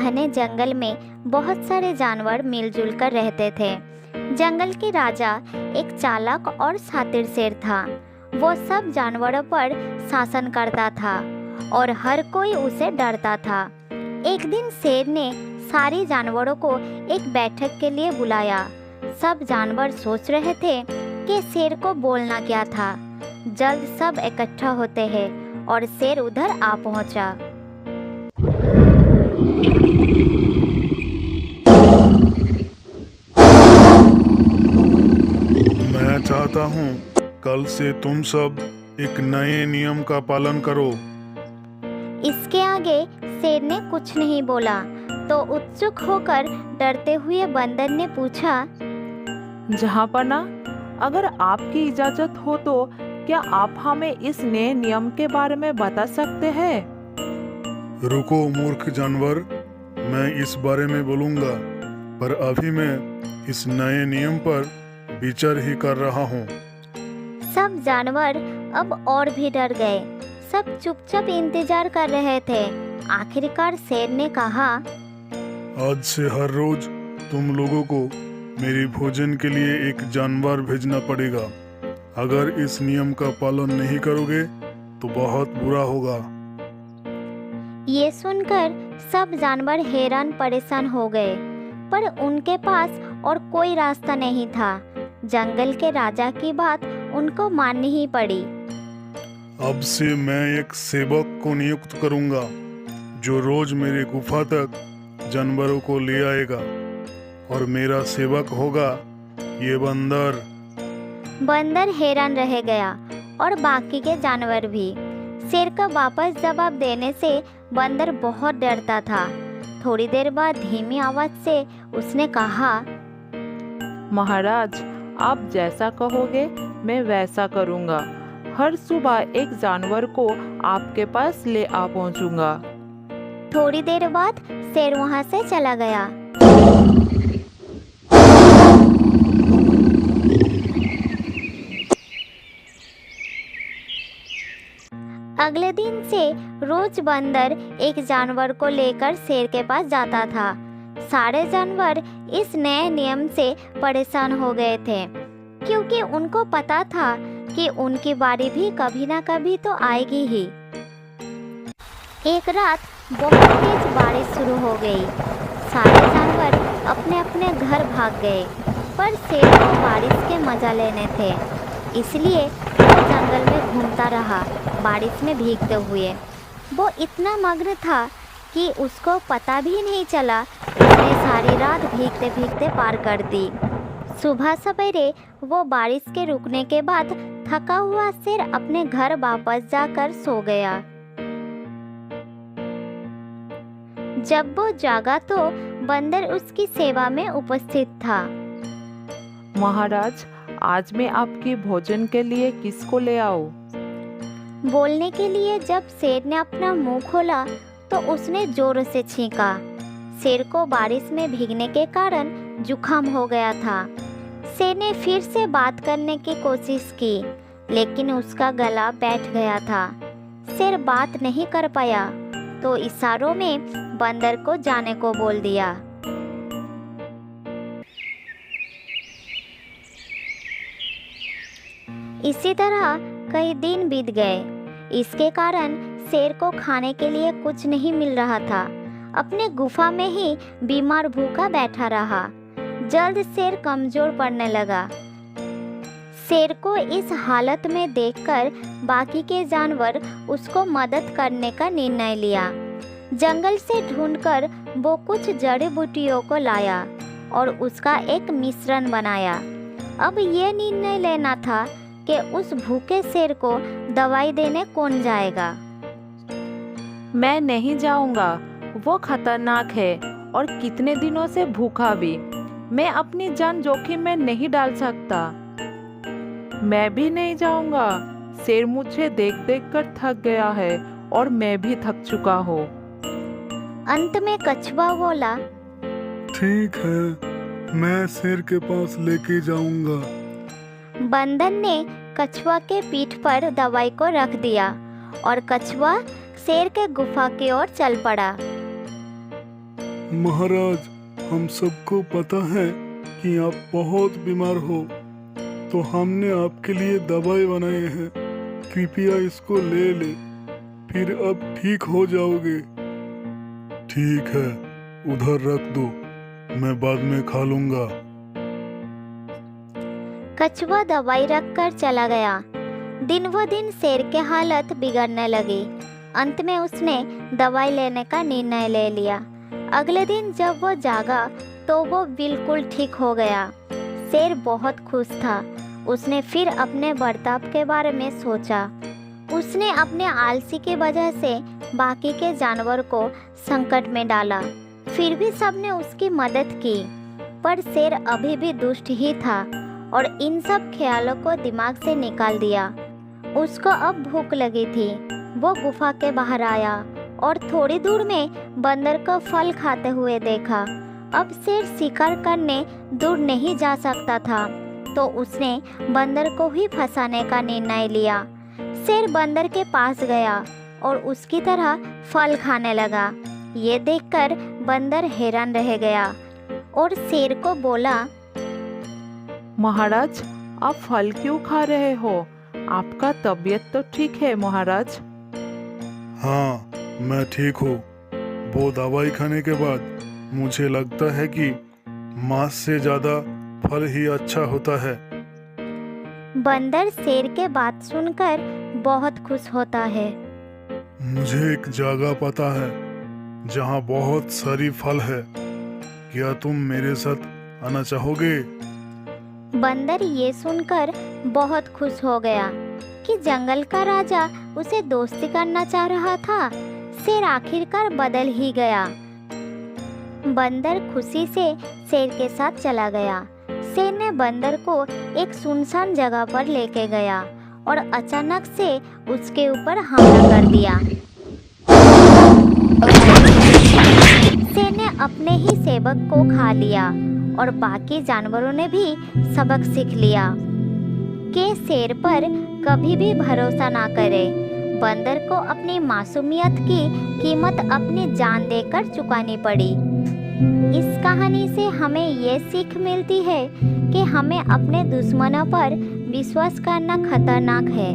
घने जंगल में बहुत सारे जानवर मिलजुल कर रहते थे। जंगल के राजा एक चालाक और शातिर शेर था। वो सब जानवरों पर शासन करता था और हर कोई उसे डरता था। एक दिन शेर ने सारे जानवरों को एक बैठक के लिए बुलाया। सब जानवर सोच रहे थे कि शेर को बोलना क्या था। जल्द सब इकट्ठा होते हैं और शेर उधर आ पहुंचा। मैं चाहता हूँ कल से तुम सब एक नए नियम का पालन करो। इसके आगे शेर ने कुछ नहीं बोला तो उत्सुक होकर डरते हुए बंदर ने पूछा, जहाँपना, अगर आपकी इजाजत हो तो क्या आप हमें इस नए नियम के बारे में बता सकते हैं? रुको मूर्ख जानवर, मैं इस बारे में बोलूँगा, पर अभी मैं इस नए नियम पर विचार ही कर रहा हूँ। सब जानवर अब और भी डर गए। सब चुपचाप इंतजार कर रहे थे। आखिरकार शेर ने कहा, आज से हर रोज तुम लोगों को मेरी भोजन के लिए एक जानवर भेजना पड़ेगा। अगर इस नियम का पालन नहीं करोगे तो बहुत बुरा होगा। ये सुनकर सब जानवर हैरान परेशान हो गए, पर उनके पास और कोई रास्ता नहीं था। जंगल के राजा की बात उनको माननी ही पड़ी। अब से मैं एक सेवक को नियुक्त करूंगा जो रोज मेरे गुफा तक जानवरों को ले आएगा, और मेरा सेवक होगा ये बंदर। बंदर हैरान रह गया और बाकी के जानवर भी। शेर का वापस जवाब देने से बंदर बहुत डरता था। थोड़ी देर बाद धीमी आवाज से उसने कहा, महाराज, आप जैसा कहोगे मैं वैसा करूँगा। हर सुबह एक जानवर को आपके पास ले आ पहुँचूंगा। थोड़ी देर बाद शेर वहां से चला गया। अगले दिन से रोज बंदर एक जानवर को लेकर शेर के पास जाता था। सारे जानवर इस नए नियम से परेशान हो गए थे, क्योंकि उनको पता था कि उनकी बारी भी कभी ना कभी तो आएगी ही। एक रात बहुत तेज बारिश शुरू हो गई। सारे जानवर अपने अपने घर भाग गए, पर शेर को बारिश के मजा लेने थे, इसलिए वो जंगल में घूमता रहा, बारिश में भीगते हुए। वो इतना मग्न था कि उसको पता भी नहीं चला उसने सारी रात भीगते भीगते पार कर दी। सुबह सवेरे वो बारिश के रुकने के बाद थका हुआ शेर अपने घर वापस जाकर सो गया। जब वो जागा तो बंदर उसकी सेवा में उपस्थित था। महाराज, आज मैं आपकी भोजन के लिए किसको ले आऊं? बोलने के लिए जब शेर ने अपना मुंह खोला तो उसने जोर से छींका। शेर को बारिश में भीगने के कारण जुकाम हो गया था। शेर ने फिर से बात करने की कोशिश की, लेकिन उसका गला बैठ गया था। शेर बात नहीं कर पाया तो इशारों में बंदर को जाने को बोल दिया। इसी तरह कई दिन बीत गए। इसके कारण शेर को खाने के लिए कुछ नहीं मिल रहा था। अपने गुफा में ही बीमार भूखा बैठा रहा। जल्द शेर कमजोर पड़ने लगा। शेर को इस हालत में देखकर बाकी के जानवर उसको मदद करने का निर्णय लिया। जंगल से ढूंढकर वो कुछ जड़ी बूटियों को लाया और उसका एक मिश्रण बनाया। अब ये निर्णय लेना था कि उस भूखे शेर को दवाई देने कौन जाएगा। मैं नहीं जाऊंगा, वो खतरनाक है और कितने दिनों से भूखा भी। मैं अपनी जान जोखिम में नहीं डाल सकता। मैं भी नहीं जाऊंगा। शेर मुझे देख देख कर थक गया है और मैं भी थक चुका हूँ। अंत में कछुआ बोला, ठीक है, मैं शेर के पास लेके जाऊंगा। बंदर ने कछुआ के पीठ पर दवाई को रख दिया और कछुआ शेर के गुफा की ओर चल पड़ा। महाराज, हम सबको पता है कि आप बहुत बीमार हो, तो हमने आपके लिए दवाई बनाए हैं। कृपया इसको ले ले, फिर अब ठीक हो जाओगे। ठीक है, उधर रख दो, मैं बाद में खा लूंगा। कछुआ दवाई रखकर चला गया। दिन व दिन शेर के हालत बिगड़ने लगी। अंत में उसने दवाई लेने का निर्णय ले लिया। अगले दिन जब वो जागा तो वो बिल्कुल ठीक हो गया। शेर बहुत खुश था। उसने फिर अपने बर्ताव के बारे में सोचा। उसने अपने आलसी की वजह से बाकी के जानवर को संकट में डाला। फिर भी सबने उसकी मदद की, पर शेर अभी भी दुष्ट ही था और इन सब ख्यालों को दिमाग से निकाल दिया। उसको अब भूख लगी थी। वो गुफा के बाहर आया और थोड़ी दूर में बंदर को फल खाते हुए देखा। अब शेर शिकार करने दूर नहीं जा सकता था, तो उसने बंदर को ही फंसाने का निर्णय लिया। शेर बंदर के पास गया और उसकी तरह फल खाने लगा। ये देखकर बंदर हैरान रह गया और शेर को बोला, महाराज, आप फल क्यों खा रहे हो? आपका तबीयत तो ठीक है महाराज। हाँ, मैं ठीक हूँ। वो दवाई खाने के बाद मुझे लगता है कि मांस से ज्यादा फल ही अच्छा होता है। बंदर शेर के बात सुनकर बहुत खुश होता है। मुझे एक जगह पता है जहाँ बहुत सारी फल है। क्या तुम मेरे साथ आना चाहोगे? बंदर ये सुनकर बहुत खुश हो गया कि जंगल का राजा उसे दोस्ती करना चाह रहा था। शेर आखिरकार बदल ही गया। बंदर खुशी से शेर के साथ चला गया। शेर ने बंदर को एक सुनसान जगह पर लेके गया और अचानक से उसके ऊपर हमला कर दिया। शेर ने अपने ही सेवक को खा लिया और बाकी जानवरों ने भी सबक सीख लिया कि शेर पर कभी भी भरोसा ना करे। बंदर को अपनी मासूमियत की कीमत अपनी जान देकर चुकानी पड़ी। इस कहानी से हमें ये सीख मिलती है कि हमें अपने दुश्मनों पर विश्वास करना खतरनाक है।